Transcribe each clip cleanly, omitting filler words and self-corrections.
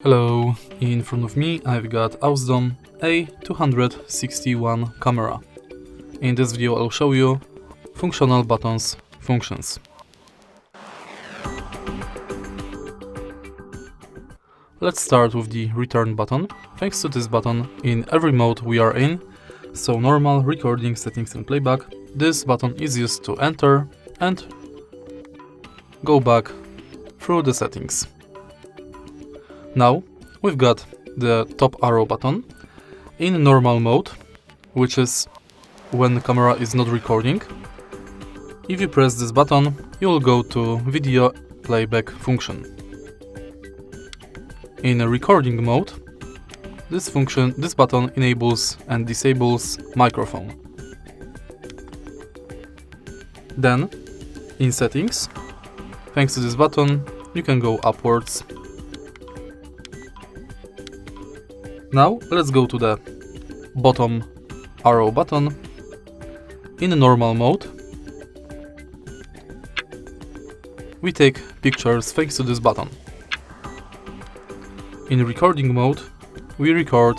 Hello, in front of me I've got Ausdom A261 camera. In this video I'll show you functional buttons functions. Let's start with the return button. Thanks to this button, in every mode we are in, so normal, recording, settings and playback, this button is used to enter and go back through the settings. Now we've got the top arrow button in normal mode, which is when the camera is not recording. If you press this button, you will go to video playback function. In a recording mode, this button enables and disables microphone. Then, in settings, thanks to this button, you can go upwards. Now let's go to the bottom arrow button. In normal mode, we take pictures thanks to this button. In recording mode, we record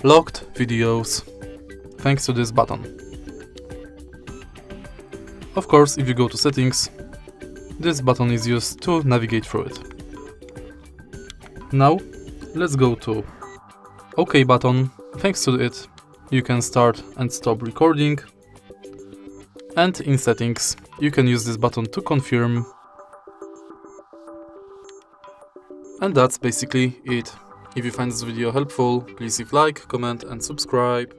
locked videos thanks to this button. Of course, if you go to settings, this button is used to navigate through it. Now let's go to OK button. Thanks to it, you can start and stop recording. And in settings, you can use this button to confirm. And that's basically it. If you find this video helpful, please leave like, comment and subscribe.